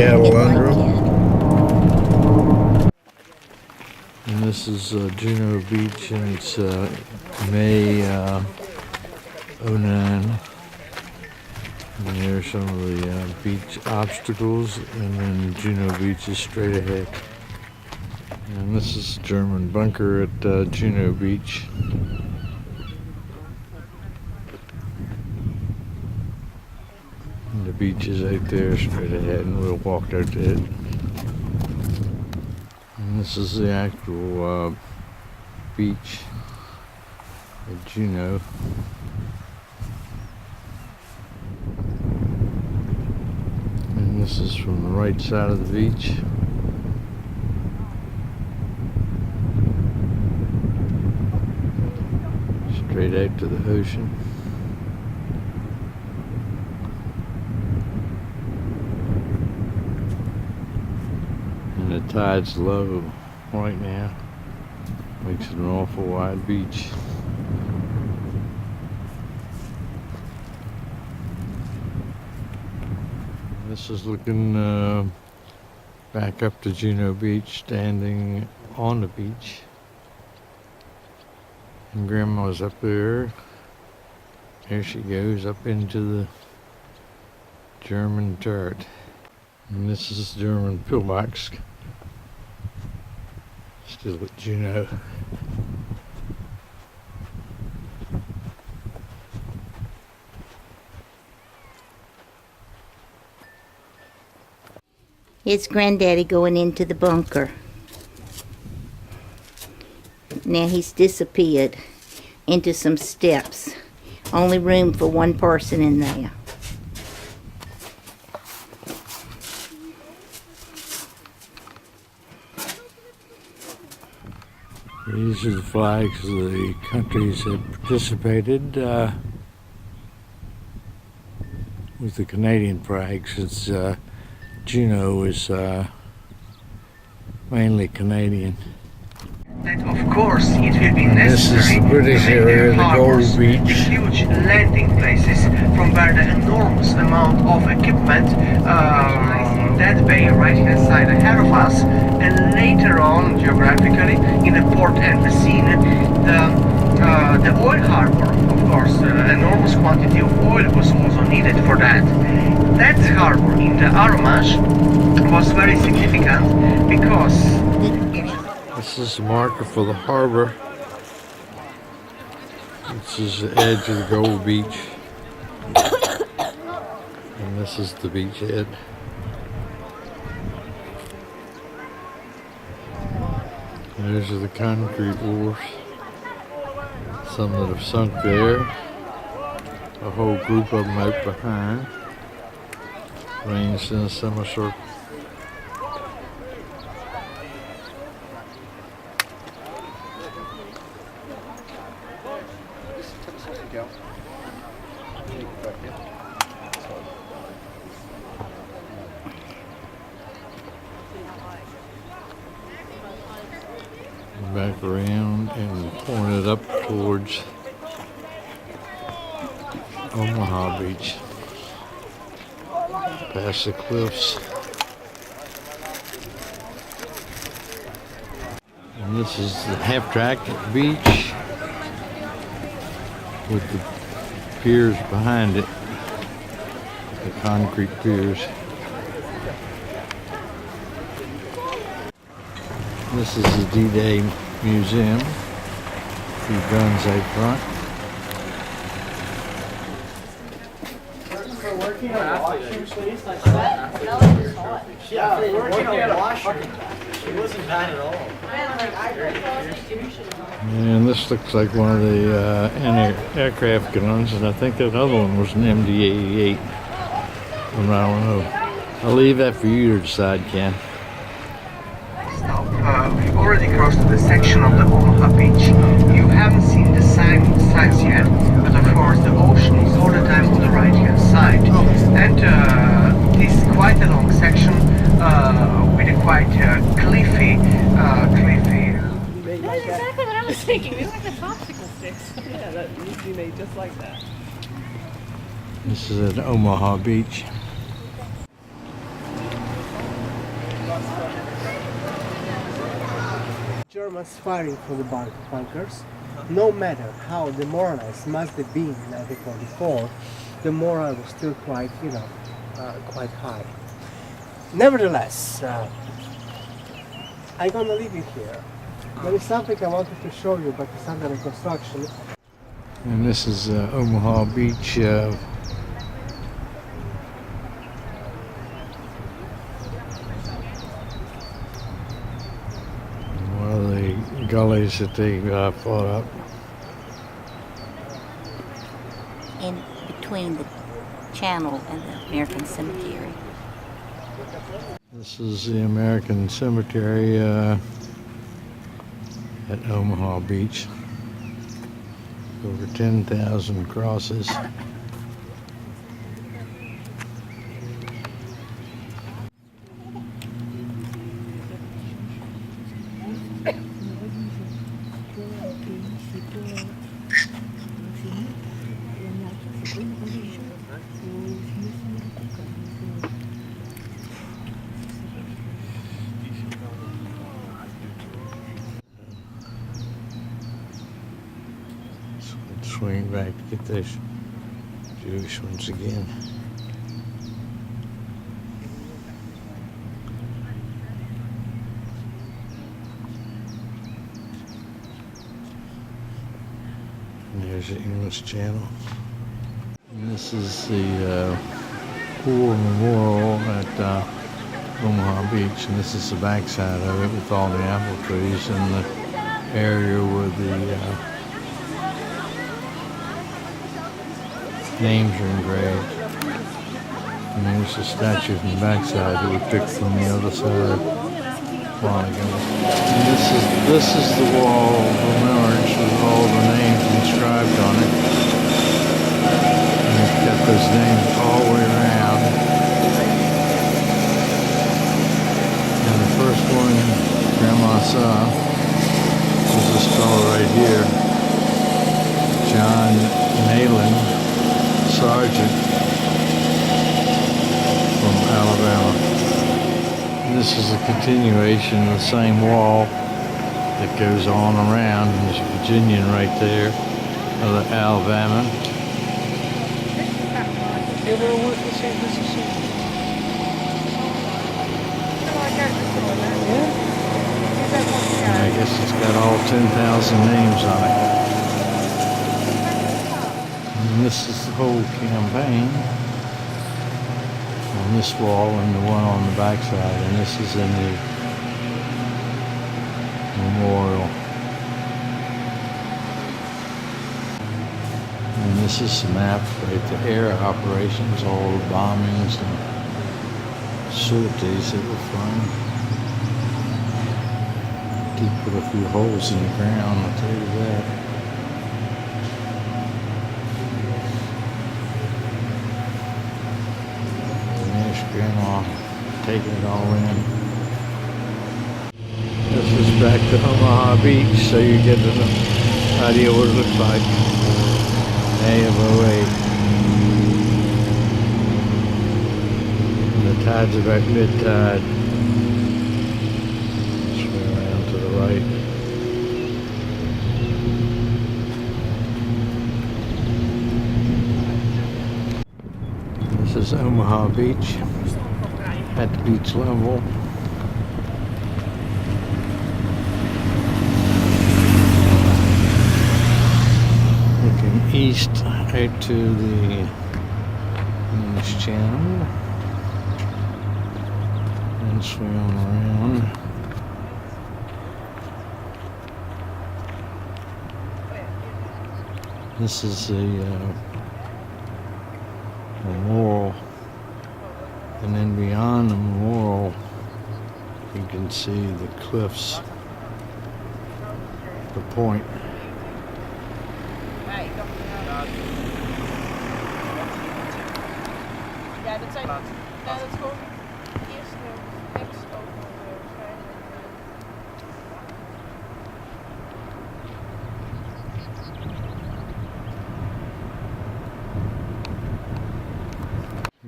cattle under them. And this is Juneau Beach, and it's May '09. And there's some of the beach obstacles, and then Juneau Beach is straight ahead. And this is German bunker at Juneau Beach. And the beach is out there straight ahead, and we'll walk out to it. And this is the actual beach at Juneau. And this is from the right side of the beach. Straight out to the ocean. And the tide's low right now. Makes it an awful wide beach. This is looking back up to Juneau Beach, standing on the beach. And Grandma's up there. There she goes up into the German turret. And this is German pillbox. Still at Juneau. It's Granddaddy going into the bunker. Now he's disappeared into some steps. Only room for one person in there. These are the flags of the countries that participated with the Canadian flag, since Juneau is mainly Canadian. That of course it will be necessary. This is the British area, the Gold Beach. The huge landing places from where the enormous amount of equipment in that bay right hand side ahead of us, and later on geographically in the port and the scene, the oil harbor. Of course, enormous quantity of oil was also needed for that. That harbor in the Armage was very significant because this is the marker for the harbor. This is the edge of the Gold Beach. And this is the beach head. Those are the concrete wharfs. Some that have sunk there. A whole group of them out behind. Ranged in a semicircle. Back around and pointed up towards Omaha Beach, past the cliffs. And this is the half-track beach with the piers behind it, the concrete piers. This is the D-Day Museum. A few guns out front. For working on washing place like that? Yeah, for working on washing. It wasn't bad at all. And this looks like one of the anti-aircraft guns, and I think that other one was an MD-88. I don't know. I'll leave that for you to decide, Ken. We've already crossed the section of the Omaha Beach. You haven't seen the signs yet, but of course the ocean is all the time on the right hand side. And this is quite a long section with a quite cliffy. That's exactly what I was thinking. They're like the popsicle sticks. Yeah, that needs to be made just like that. This is at Omaha Beach. Germans firing from the bunkers, no matter how demoralized must have been in 1944, the morale was still quite, quite high. Nevertheless, I'm gonna leave you here. There is something I wanted to show you, but it's under construction. And this is Omaha Beach. One of the gullies that they fought up. In between the channel and the American Cemetery. This is the American Cemetery at Omaha Beach. Over 10,000 crosses. Swing back to get those Jewish ones again. And there's the English Channel. And this is the War Memorial at Omaha Beach, and this is the backside of it with all the apple trees and the area where the names are engraved. And there's the statue from the backside that we picked from the other side a while ago. And this is the wall of remembrance with all the names inscribed on it. And it's got those names all the way around. And the first one Grandma saw was this fellow right here, John Nayland, Sergeant from Alabama. And this is a continuation of the same wall that goes on around. And there's a Virginian right there, another Alabama. I guess it's got all 10,000 names on it. And this is the whole campaign on this wall and the one on the backside, and this is in the memorial. And this is the map, right? The air operations, all the bombings and sorties that were flying. Did put a few holes in the ground, I'll tell you that. Grandma taking it all in. This is back to Omaha Beach, so you get an idea what it looks like. May of '08. And the tide's about mid-tide. Swing around to the right. This is Omaha Beach at the beach level. Looking east right to the English Channel and swing on around. This is the memorial, and then beyond the memorial you can see the cliffs, the point. Ja, dat zijn. Nou, dat is gewoon eerst niks over.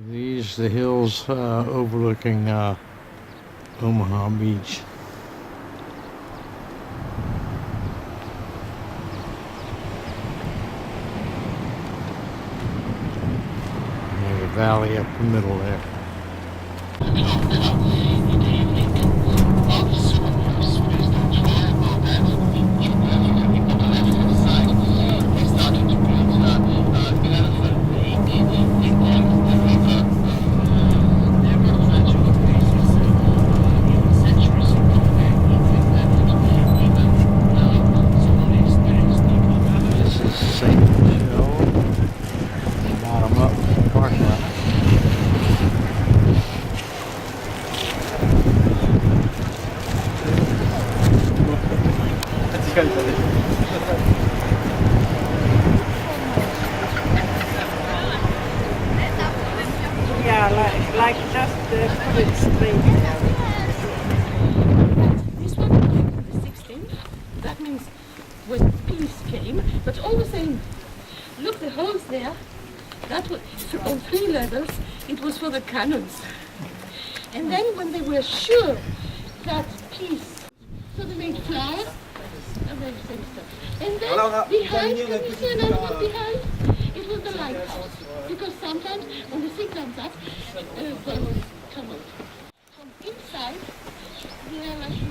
These the hills overlooking Omaha Beach. valley up the middle there. This is St. Michelle, bottom up parking lot. Yeah, like just put it straight. This one on the 16th. That means when peace came, but all the same, look, the holes there. That was on 3 levels. It was for the cannons. And then when they were sure that peace, so they made flags and they same stuff. And then behind, can you see another one behind? It was the lighthouse. Because sometimes when the sea comes up, they will come out. From inside, they are like this.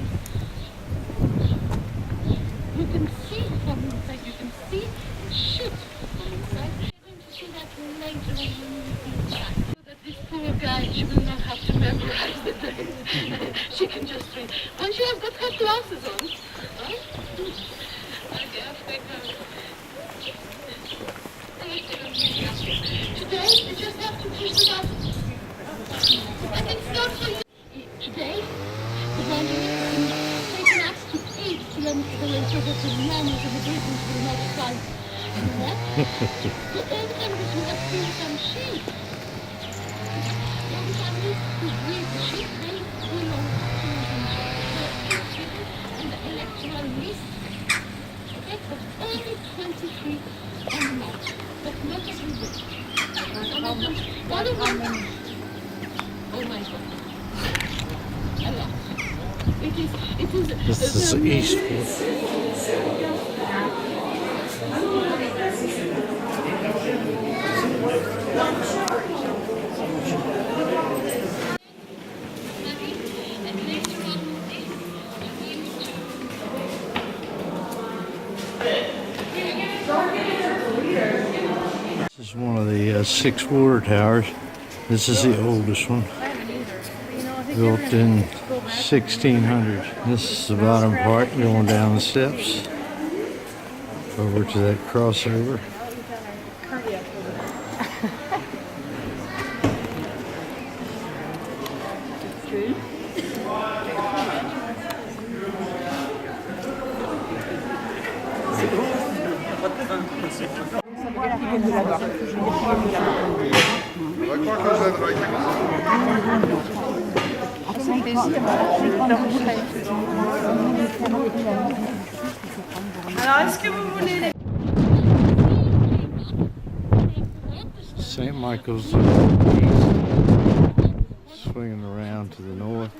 You can see from inside, you can see the ship from inside. You're going to see that later when you move inside. So that this poor guy, she will not have to memorize the day. She can just read. And she has got her glasses on. Right? Okay, off they go. Today, you just have to push it up. And it's not for you. Today, the Grandmum is taking us to 8 kilometers away so that the Germans and the Britons will not fight. You know that? The old families who have seen some sheep. The old families who breed the sheep, they belong to the sheep. And the electoral list, okay, but only 23 on the map. But not every day. One of them, oh my God, a lot. It is. This is Eastwood. And later on, we used to. This is one of the 6 water towers. This is the oldest one, built in 1600. This is the bottom part going down the steps over to that crossover. Alors, est-ce que vous voulez les... St. Michael's swinging around to the north.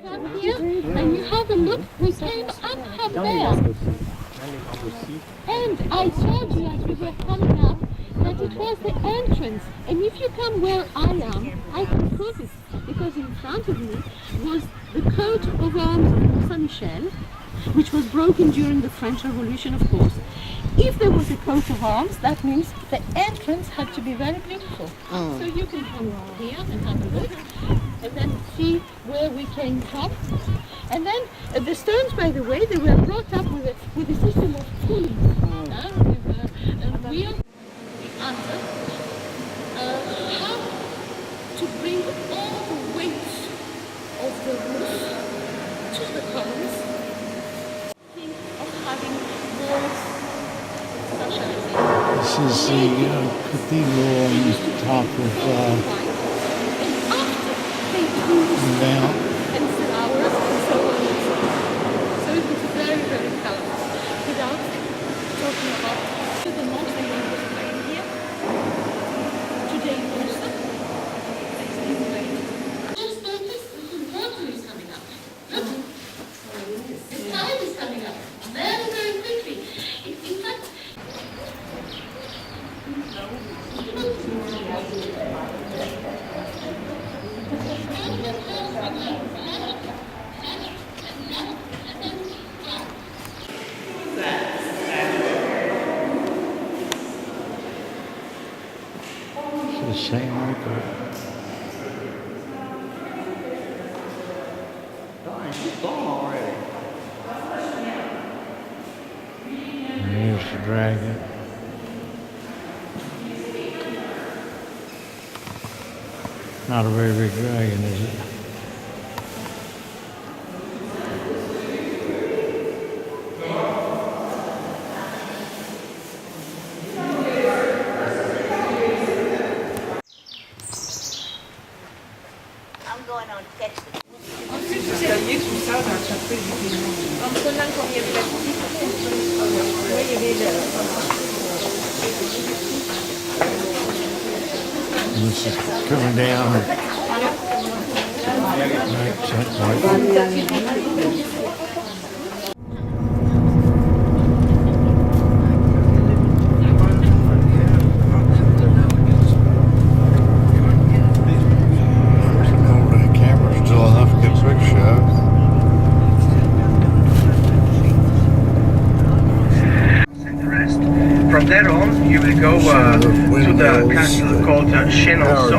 Come here and you have a look. We came up there. And I told you as we were coming up that it was the entrance. And if you come where I am, I can prove it. Because in front of me was the coat of arms of Saint-Michel, which was broken during the French Revolution, of course. If there was a coat of arms, that means the entrance had to be very beautiful. So you can come here and have a look, and then see where we came from. And then the stones, by the way, they were brought up with a system of pulleys, with a wheel under, how to bring all the weight of the roof to the columns. Think of having walls such as This is the cathedral on the top of and after they use the mount. and flowers and so on and so on. So it was very, very colorful. Without talking about the monks they were playing here. Today also, it's been played. Just notice the water is coming up. Look, the tide is coming same record. Darn, she's gone already. And here's the dragon. Not a very big dragon, is it? I'm going on text. And this is coming down. The camera's still enough to get a quick shot. And the rest. From there on, you will go to the castle called Chenonceau,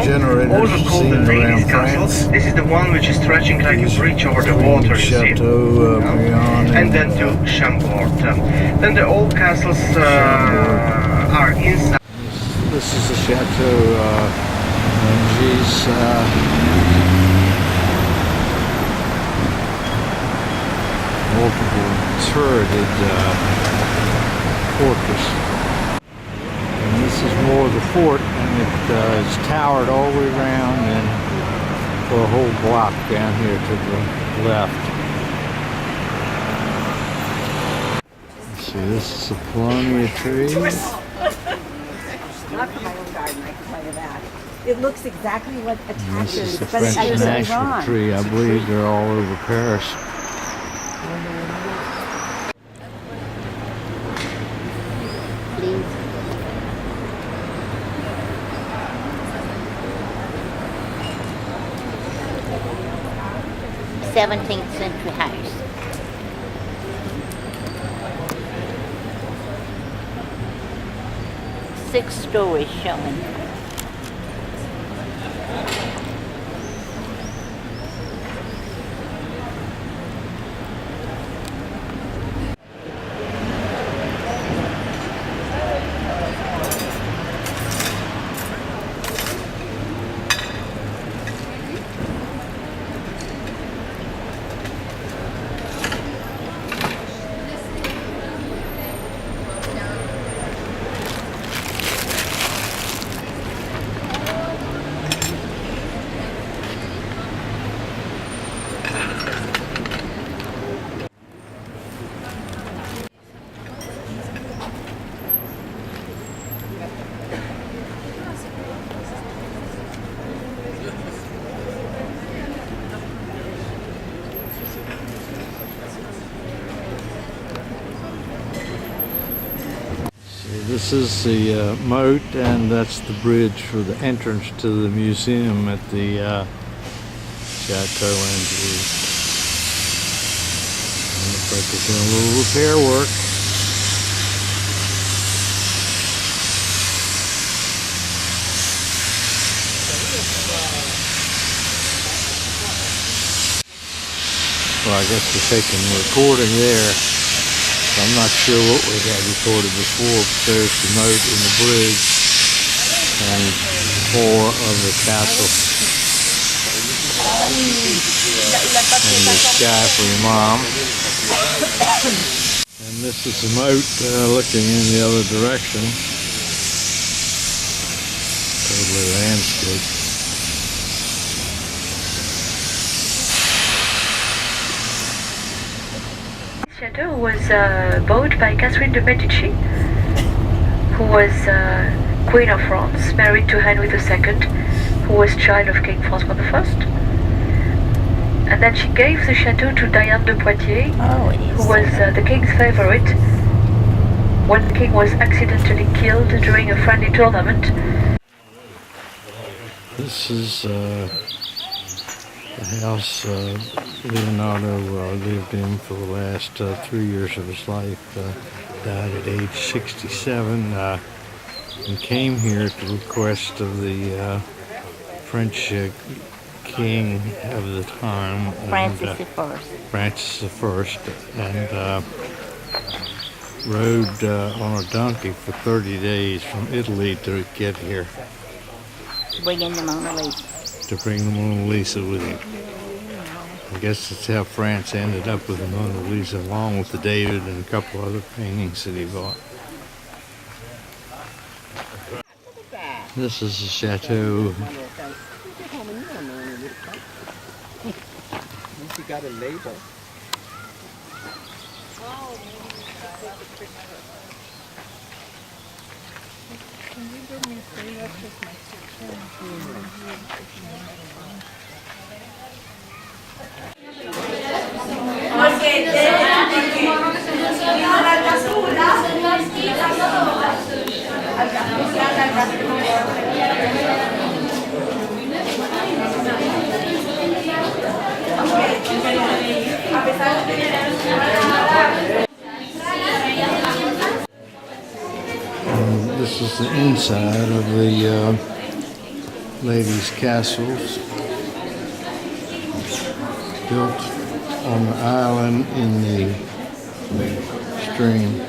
also called the Ladies' Castle. This is the one which is stretching like a bridge over the water, you see. And then to Chambord. Then the old castles are inside. This is the Chateau Angers. Multiple turreted fortress. And this is more of the fort, and it is towered all the way around and for a whole block down here to the left. See, this is a Polonia tree. Not from my own garden, I can tell you that. It looks exactly what And attaches, this is the but it French is national Iran. tree. I believe they're all over Paris. Please. '17th century house. Six stories showing. This is the moat, and that's the bridge for the entrance to the museum at the Chateau Angers. And looks like they're doing a little repair work. Well, I guess we're taking the recording there. I'm not sure what we had recorded before, but there's the moat and the bridge and the floor of the castle. And the sky for your mom. And this is the moat looking in the other direction. Totally landscape. Chateau was bought by Catherine de Medici, who was Queen of France, married to Henry II, who was child of King Francois I. And then she gave the chateau to Diane de Poitiers, who was the king's favorite when the king was accidentally killed during a friendly tournament. This is the house Leonardo lived in for the last 3 years of his life. Died at age 67. and came here at the request of the French king of the time, Francis the First. Francis I, and rode on a donkey for 30 days from Italy to get here, Bringing the Mona Lisa. to bring the Mona Lisa with him. I guess that's how France ended up with the Mona Lisa, along with the David and a couple other paintings that he bought. This is the chateau. You got a label. And this is the inside of the ladies' castles, built on the island in the stream.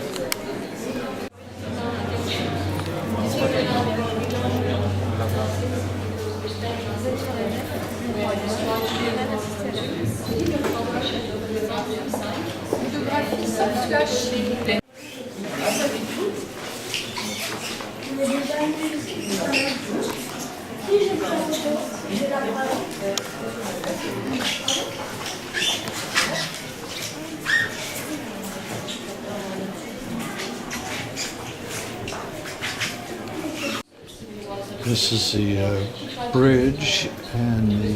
This is the bridge and the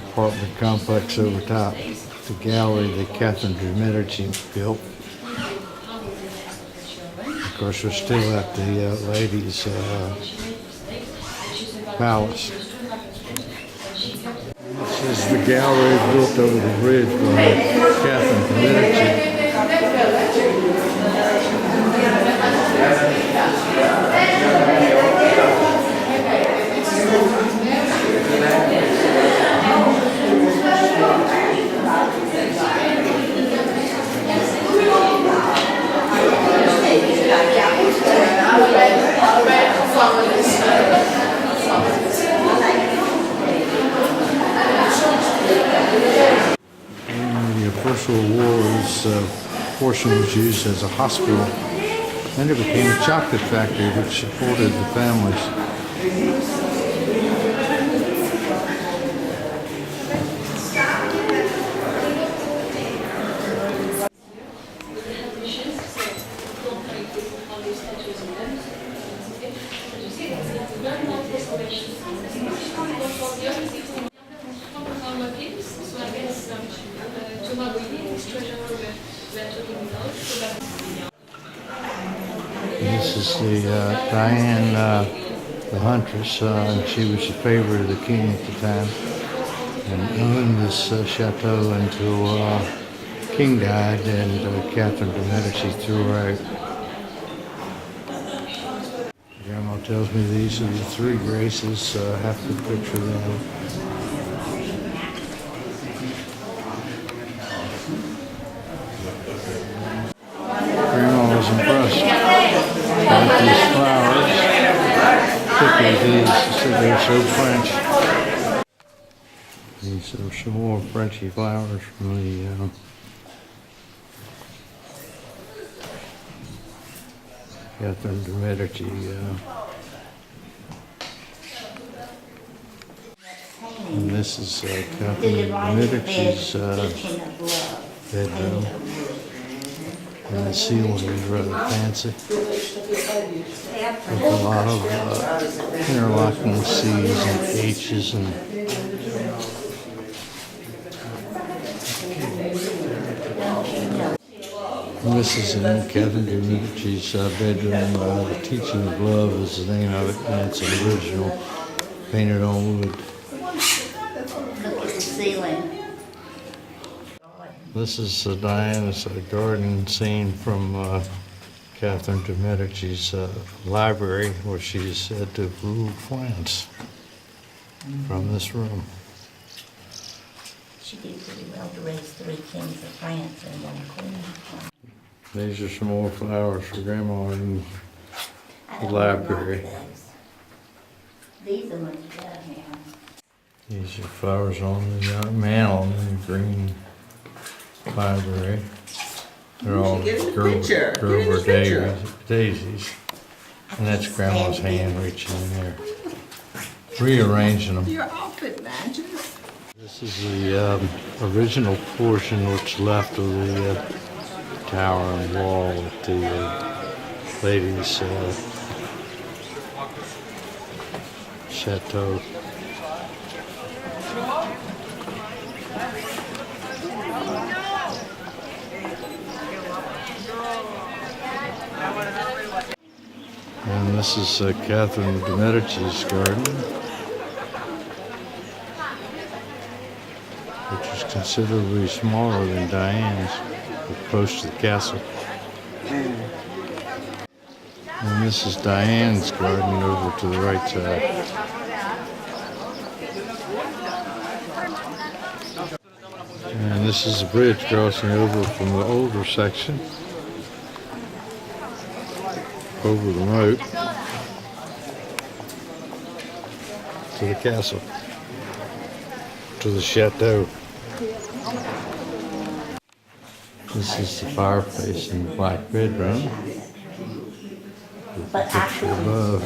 apartment complex over top. The gallery that Catherine de Medici built. Of course, we're still at the ladies' palace. This is the gallery built over the bridge by Catherine de Medici. The First World War, this portion was used as a hospital. Then it became a chocolate factory which supported the families. This is the Diane, the huntress, and she was the favorite of the king at the time, and owned this chateau until King died and Catherine de Medici threw her out. Grandma tells me these are the three graces. I have to picture them. Grandma was impressed with these flowers, particularly these. She said they were so French. These are some more Frenchy flowers from the Catherine de Medici. And this is Catherine de Medici's bedroom. And the ceiling is rather fancy, with a lot of interlocking C's and H's and this is in Catherine de Medici's bedroom. The Teaching of Love is the name of it, and it's an original, painted on wood. Look at the ceiling. This is Diana's garden scene from Catherine de' Medici's library, where she is said to have ruled France from this room. She did pretty well to raise 3 kings of France and 1 queen. These are some more flowers for Grandma in I the don't library. like those. These are much better now. These are flowers on the mantle in the green library. They're all Gerber daisies. And that's Grandma's hand reaching in there, rearranging them. Your outfit matches. This is the original portion what's left of the tower and wall at the ladies' chateau. And this is Catherine de' Medici's garden, which is considerably smaller than Diane's, but close to the castle. And this is Diane's garden over to the right side. And this is a bridge crossing over from the older section over the moat to the castle, to the chateau. This is the fireplace in the black bedroom. With the picture above.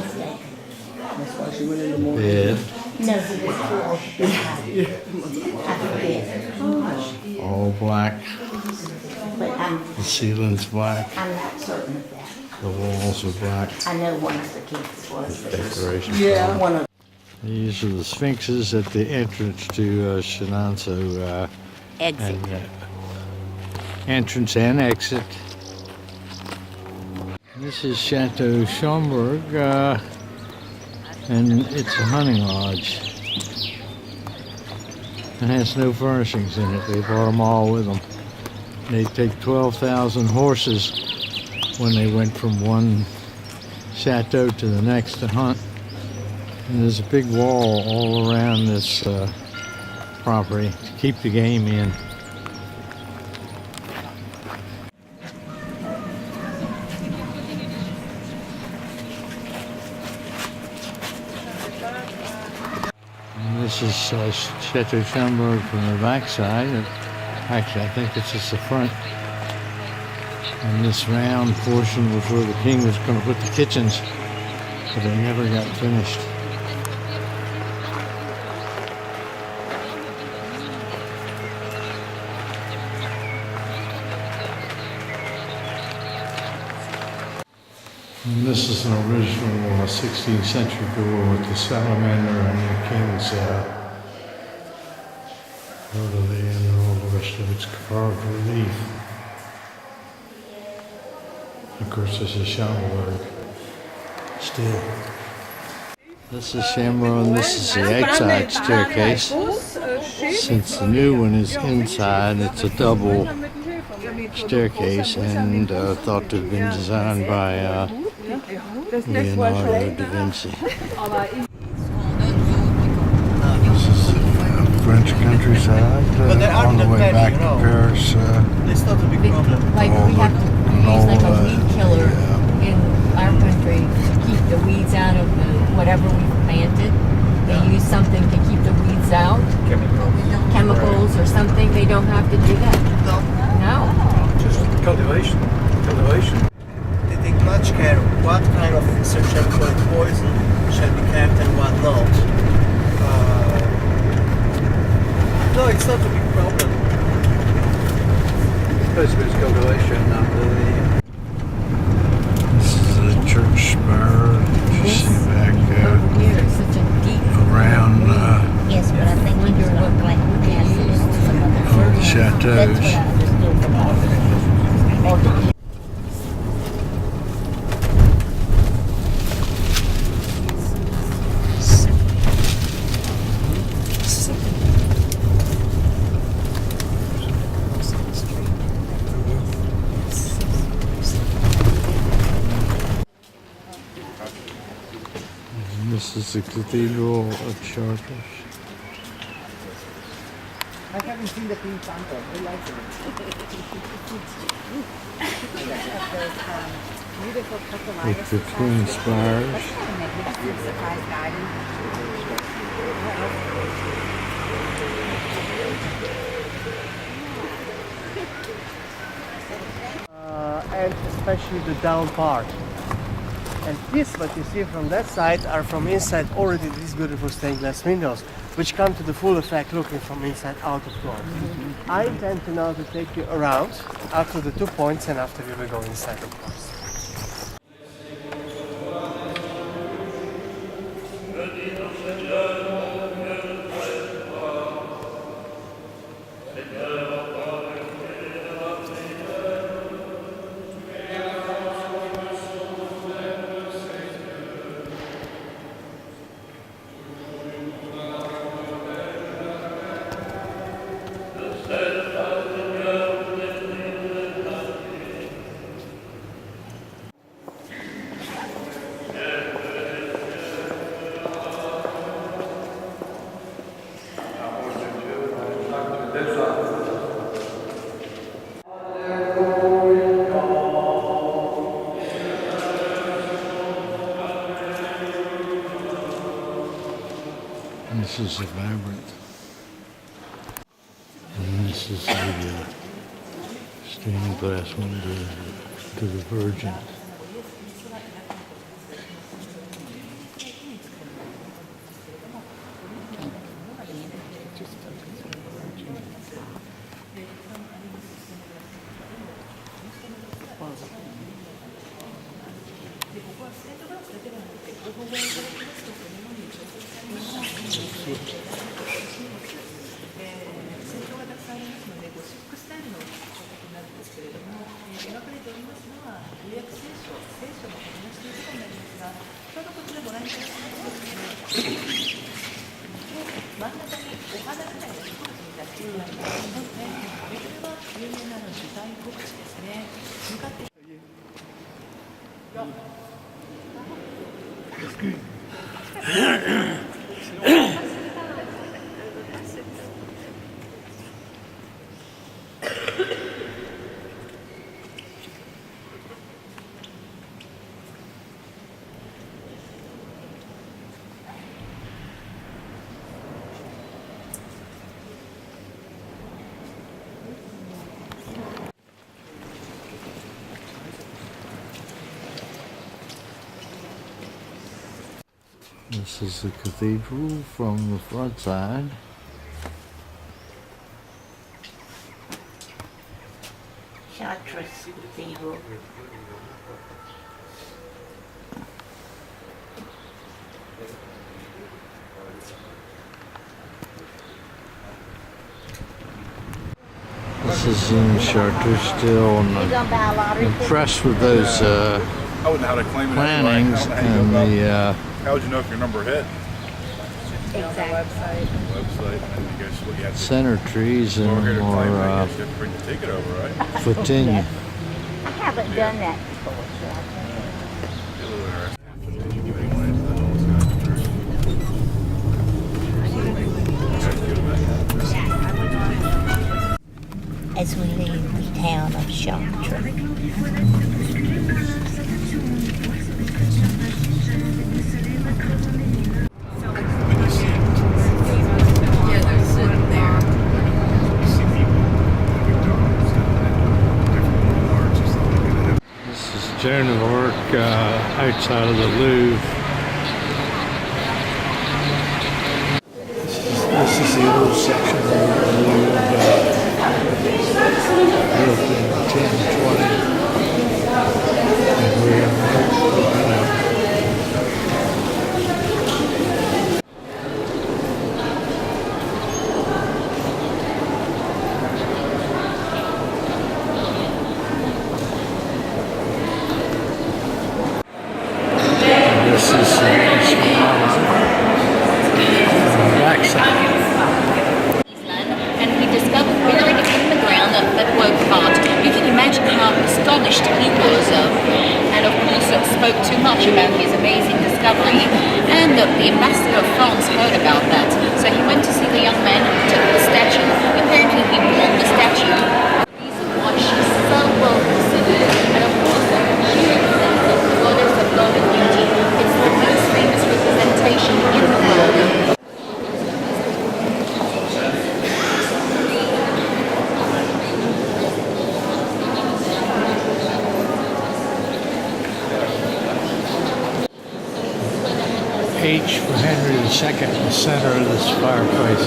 Bed. No, he was killed. I forget. All black. But The ceiling's black. I'm not certain of that. The walls are black. I know one of the kids was. Decoration. Yeah. One of These are the sphinxes at the entrance to Chenonceau. exit. And entrance and exit. This is Chateau Schomburg, and it's a hunting lodge. It has no furnishings in it. They brought them all with them. They take 12,000 horses when they went from one chateau to the next to hunt. And there's a big wall all around this property to keep the game in. And this is Chateau Schomburg from the backside. Actually, I think it's just the front. And this round portion was where the king was going to put the kitchens, but they never got finished. And this is an original 16th century door with the salamander and the king's orderly and all the rest of its carved relief. Of course, this is Schomburg. Still. This is Shamrock, and this is the outside staircase. Since the new one is inside, it's a double staircase and thought to have been designed by Leonardo da Vinci. This is French countryside on the way back to Paris. It's not a big problem. Like we have to use like a weed killer in our country to keep the weeds out of whatever we've planted. They use something to keep the weeds out, chemicals or something. They don't have to do that. No. Just cultivation. They take much care what kind of susceptible poison shall be kept and what not. No, it's not a big problem. Supposed to be cultivation under the... This is the church spire. You This see back over here is such a deep around Yes, but I think he was going like acid and some other all the That's what I chateaus. understood from all the This is the Cathedral of Chartres. I haven't seen the Pink Panther. I like it. Beautiful With the twin spires. That's kind of magnificent surprise garden. And especially the down part. And this, what you see from that side, are from inside already these beautiful stained glass windows, which come to the full effect looking from inside out, of course. I intend to now to take you around after the 2 points and after we will go inside, of course. This is the labyrinth. And this is the stained glass window to the Virgin. This is the cathedral from the front side. Chartres Cathedral. This is in Chartres still, and You gonna buy a lottery I'm ticket? impressed with those I wouldn't know how to claim it. plannings and the How would you know if your number hit? Exactly. Website, and then you guess what you have to center trees and over here to claim it. You more have to bring the ticket over, right? Flatinia. I haven't done that before, so I can't. Be a little interesting. Did you give any money to the Holy Scots Church? As we leave the town of Chartres. Yeah, they're sitting there. This is Joan of Arc outside of the Louvre. This is the old section of the Louvre built in 1020. And we're this is the backside. And he discovered buried in the ground that work of art. You can imagine how astonished he was, and of course spoke too much about his amazing discovery. And the ambassador of France heard about that. So he went to see the young man, took the statue. Apparently he bought the statue. The reason why she's so well considered, and of course she represents the goddess of love and beauty. It's the most famous representation in the world. H for Henry II in the center of this fireplace.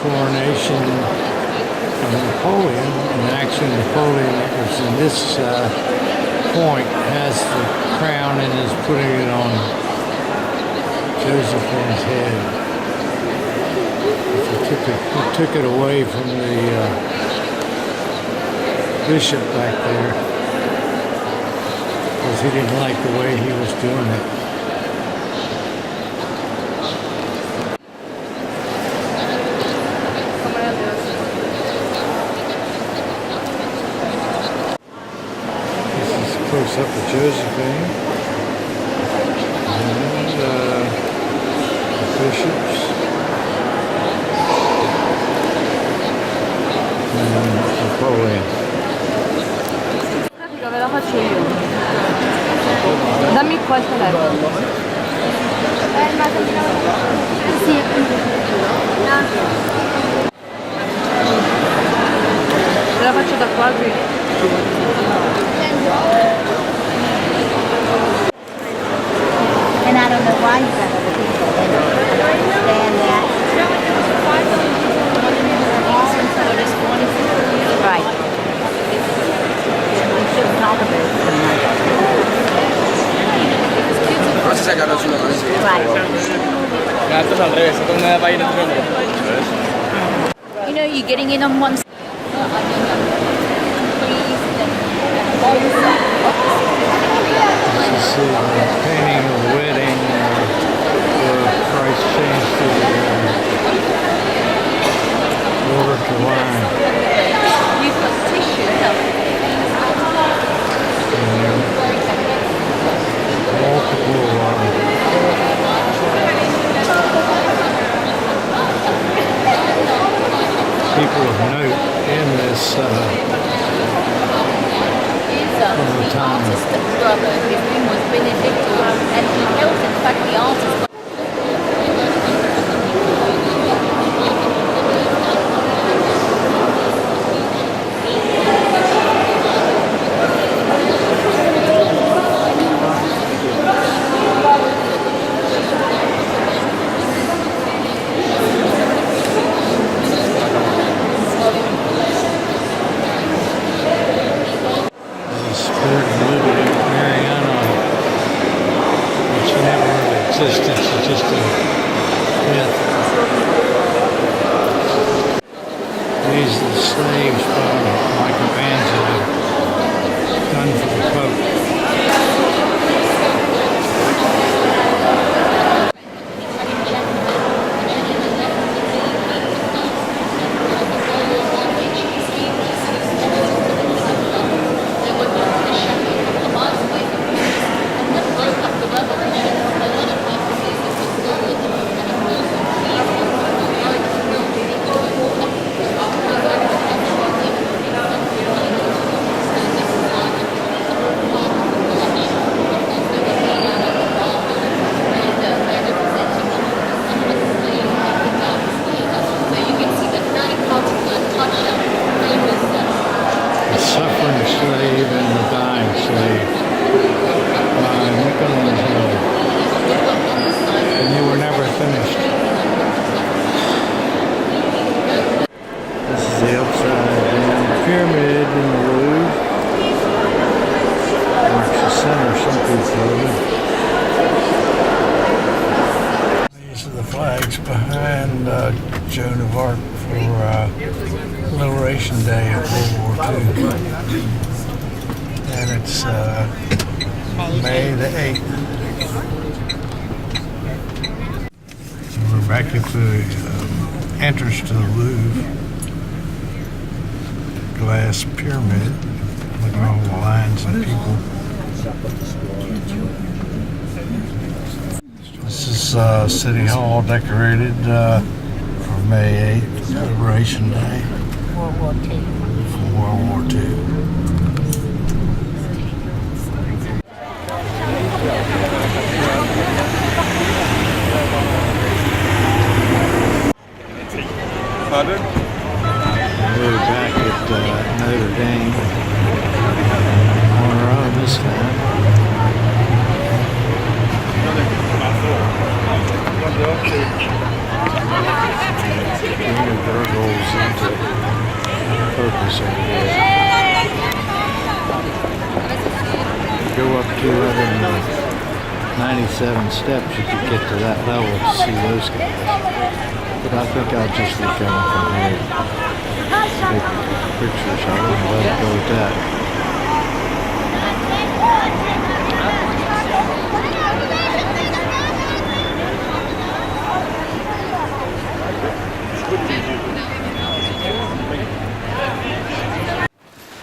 Coronation of Napoleon, and actually Napoleon was in this point has the crown and is putting it on Josephine's head. He took it away from the bishop back there because he didn't like the way he was doing it. Close up with Josephine and the bishops and Napoleon. Ve la faccio io. Dammi qua il telefono. Sì. Te la faccio da qua qui. And I don't know why you got other people in it. I don't understand that. Right. We shouldn't talk about it tonight. Right. You know, you're getting in on one side. This is a painting of the wedding where Christ changed the water to wine. You've got tissue. Multiple people of note in this from the time. Artist brother, his name was Benedicto, and he helped, in fact, the artist. It's just 5th. These are the slaves Michelangelo done for the Pope. Suffering slave and the dying slave by Michelangelo, and they were never finished. This is the upside down pyramid in the Louvre. Marks the center, some people of it. These are the flags behind Joan of Arc for Liberation Day of World War II. And it's May the 8th. And we're back at the entrance to the Louvre. Glass pyramid. Look at all the lines and people. This is City Hall decorated for May 8th, Liberation Day. World War II. From World War II. Pardon? We're back at Notre Dame on our own this time. Bring the gurgles into focus over there. Go up 297 steps, you could get to that level to see those guys. But I think I'll just look at them from here. Take pictures. I wouldn't let it go with that.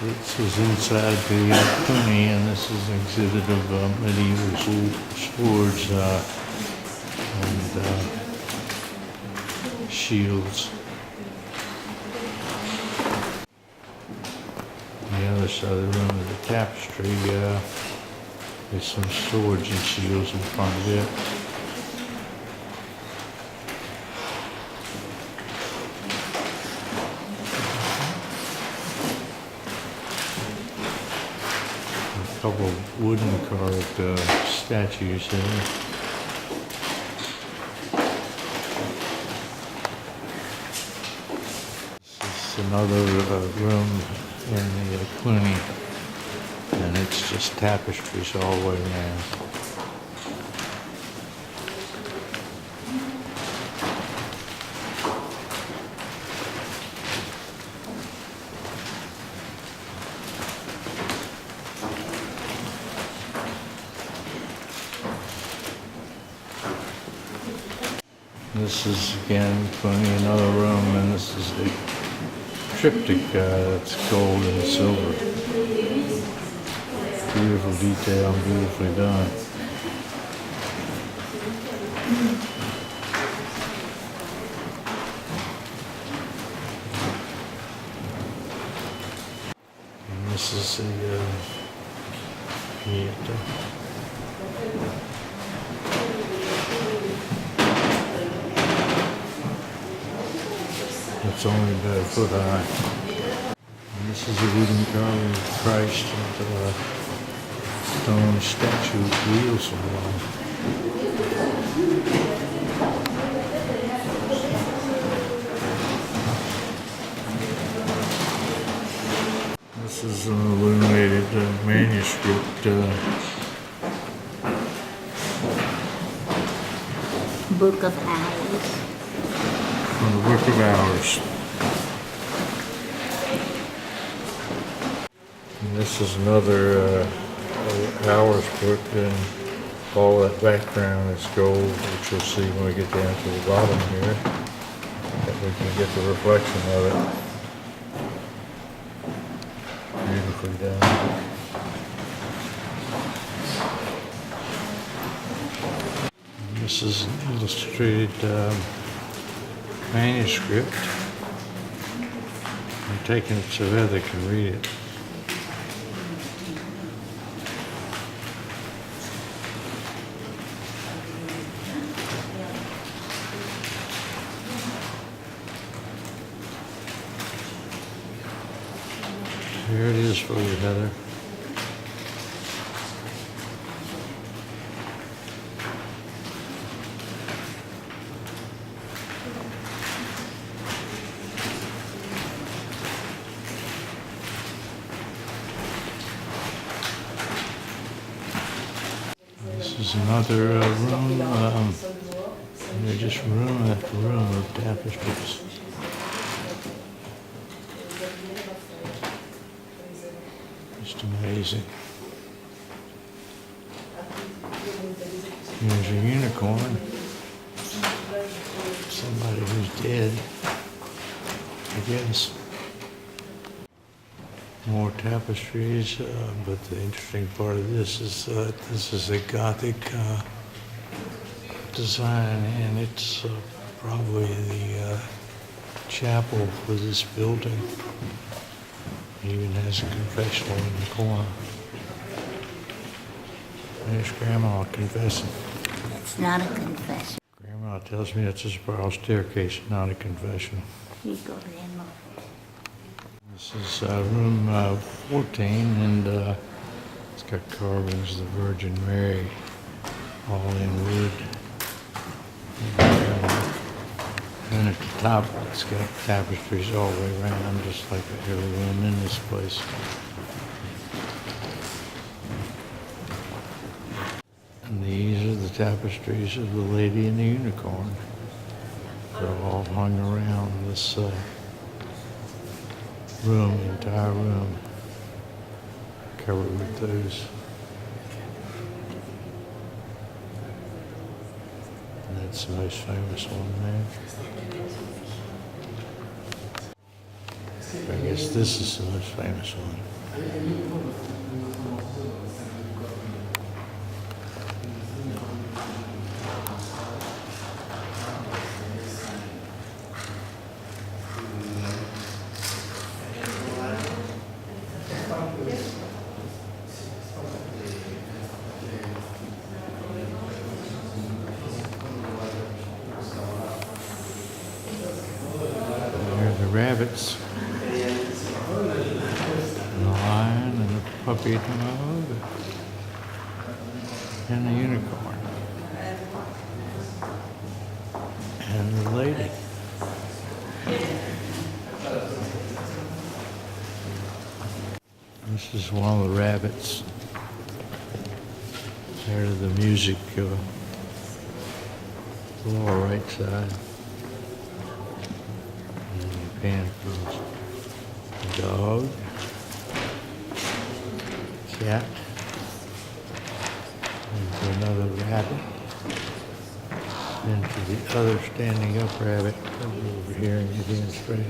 This is inside the Cluny, and this is an exhibit of medieval swords and shields. On the other side of the room is the tapestry. There's some swords and shields in front of it. A couple of wooden carved statues there. Another room in the Cluny, and it's just tapestries all the way around. This is again Cluny, another room, and this is the triptych that's gold and silver. Beautiful detail, beautifully done. And this is the Pieta. It's only about a foot high. And this is a wooden carving of Christ and a stone statue with wheels on them. This is an illuminated manuscript Book of Hours. From the Book of Hours. And this is another Hours book, and all that background is gold, which you'll see when we get down to the bottom here, that we can get the reflection of it. Beautifully done. This is an illustrated manuscript. I'm taking it so Heather can read it. Here it is for you, Heather. This is another room. They're just room after room of tapestries. Just amazing. Here's a unicorn. Somebody who's dead, I guess. More tapestries, but the interesting part of this is this is a Gothic design, and it's probably the chapel for this building. It even has a confessional in the corner. There's Grandma confessing. It's not a confession. Grandma tells me it's a spiral staircase, not a confession. Here you go, Grandma. This is room 14, and it's got carvings of the Virgin Mary, all in wood. And at the top, it's got tapestries all the way around, just like every room in this place. And these are the tapestries of the Lady and the Unicorn. They're all hung around this room, the entire room, covered with those. And that's the most famous one there. I guess this is the most famous one. There are the rabbits. And the lion and the puppy dog and the unicorn and the lady. This is one of the rabbits. There's the music, the lower right side. And the pan for the dog. Cat, and to another rabbit, then to the other standing up rabbit over here and get in straight on.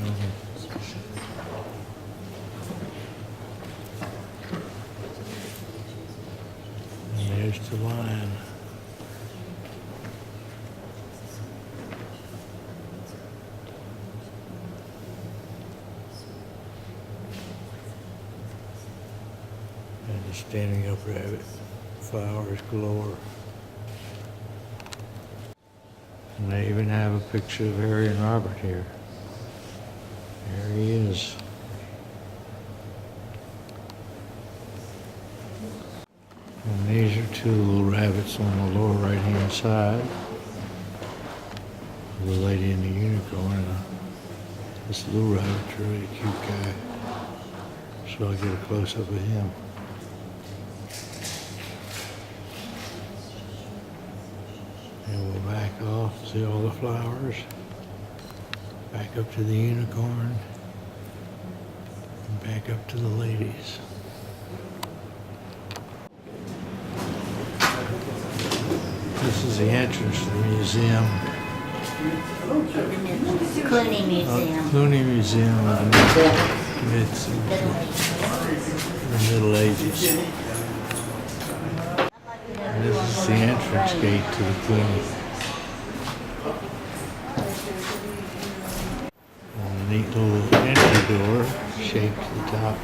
And there's the lion. And the standing up rabbit, flowers galore. And they even have a picture of Harry and Robert here. There he is. And these are two little rabbits on the lower right hand side. The Lady and the Unicorn. This little rabbit's a really cute guy. So I'll get a close up of him. And we'll back off, see all the flowers. Back up to the unicorn. And back up to the ladies. This is the entrance to the museum. Clooney Museum. Clooney Museum in the Middle Ages. And this is the entrance gate to the Clooney. And a neat little entry door shaped to the top.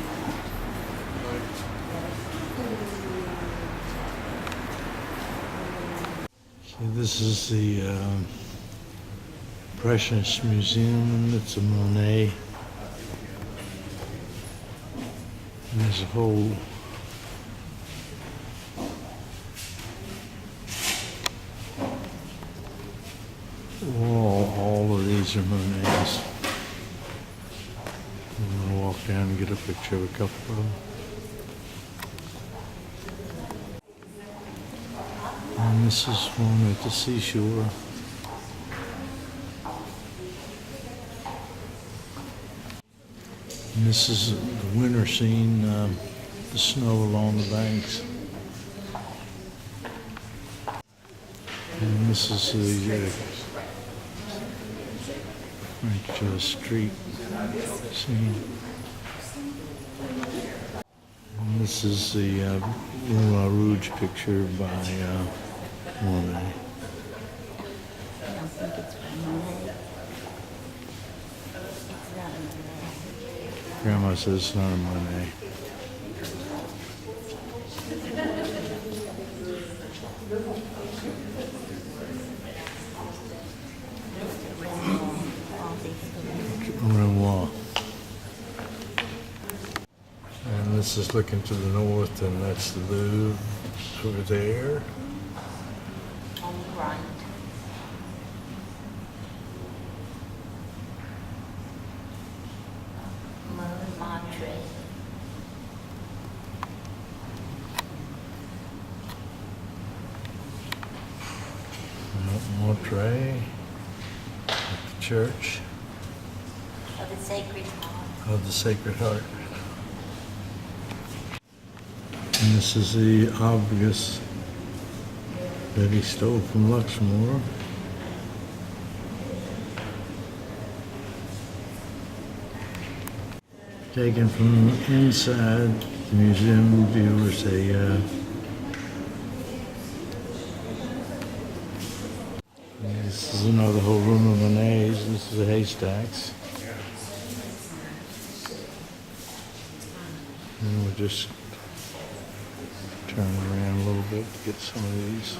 So this is the Impressionist Museum. It's a Monet. And there's a whole wall. All of these are Monets. I'm going to walk down and get a picture of a couple of them. And this is one at the seashore. And this is the winter scene, the snow along the banks. And this is the French street scene. And this is the Moulin Rouge picture by Monet. Grandma says it's not a Monet. Renoir. And this is looking to the north, and that's the Louvre over there. On the right. Montmartre. Monterey, at the church Of the Sacred Heart. of the Sacred Heart. And this is the obelisk that he stole from Luxembourg. Taken from inside the museum, viewers this is another whole room of Monet's. This is the haystacks. And we'll just turn around a little bit to get some of these.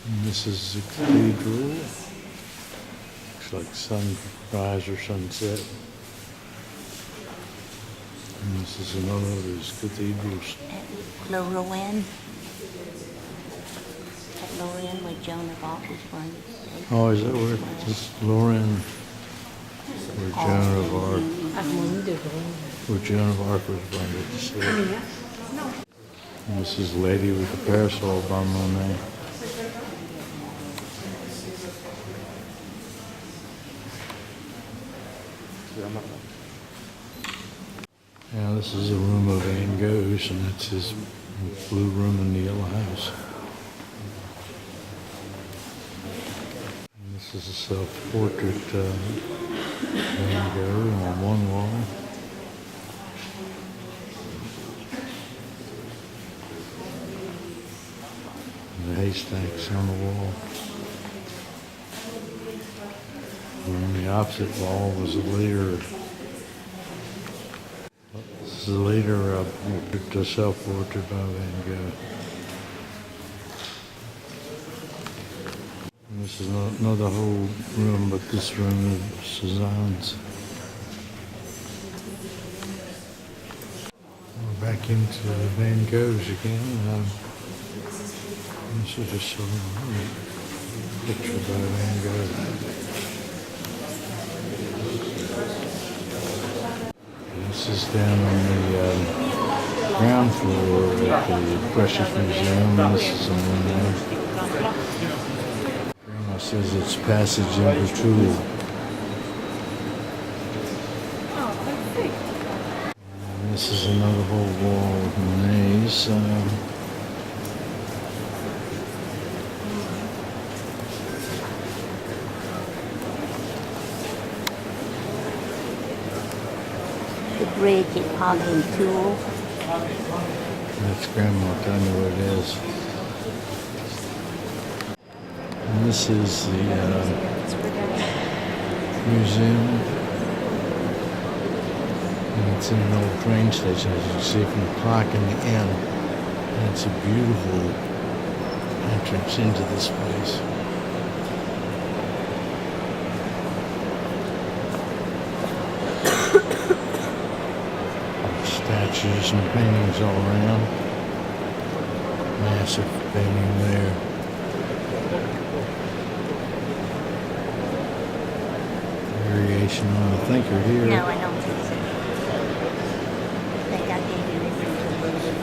And this is the cathedral. Looks like sunrise or sunset. And this is another of these cathedrals. At Le Rouen. At Lorraine where Joan of Arc was born. Oh, is that where it's Lauren? Where Joan of Arc. Where Joan of Arc was born at the sea. And this is Lady with the Parasol by Monet. Now this is a room of Van Gogh's, and that's his blue room in the yellow house. And this is a self-portrait Van Gogh on one wall. And the haystacks on the wall. And on the opposite wall was a later This is a later portrait, self-portrait by Van Gogh. And this is another whole room, but this room is Cézanne's. We're back into Van Gogh's again. This is just a picture by Van Gogh. This is down on the ground floor at the Precious Museum. This is in there. Grandma says it's passage into Tool. This is another whole wall of Monet's. The bridge at Ogden Tool. That's Grandma telling me what it is. And this is the museum. And it's in an old train station, as you can see from the clock in the end. And it's a beautiful entrance into this place. Statues and paintings all around. Massive painting there. Variation on the thinker here. No, I don't think so. I think I gave you this information.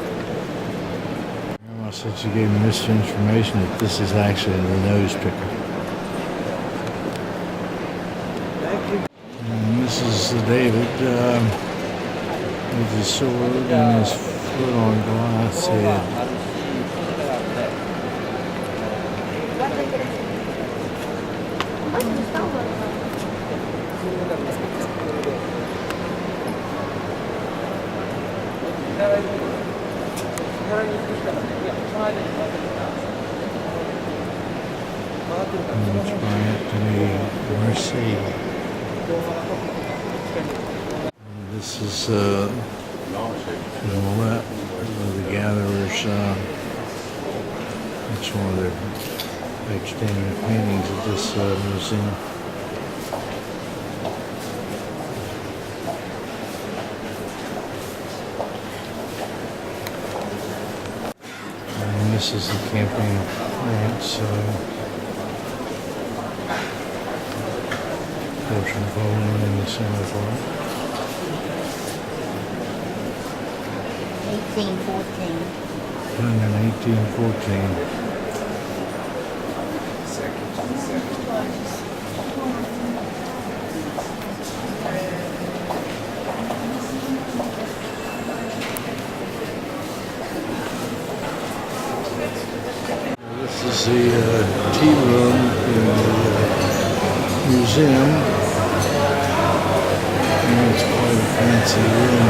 Grandma said she gave me this information that this is actually the nose picker. And this is David with his sword and his foot on Goliath's head. Mercy. This is Millette, the Gatherers. It's one of their big standing paintings at this museum. And this is the campaign of France. Portion of Poland in the center part. 1814. Done in 1814. This is the tea room in the museum. And it's quite a fancy room.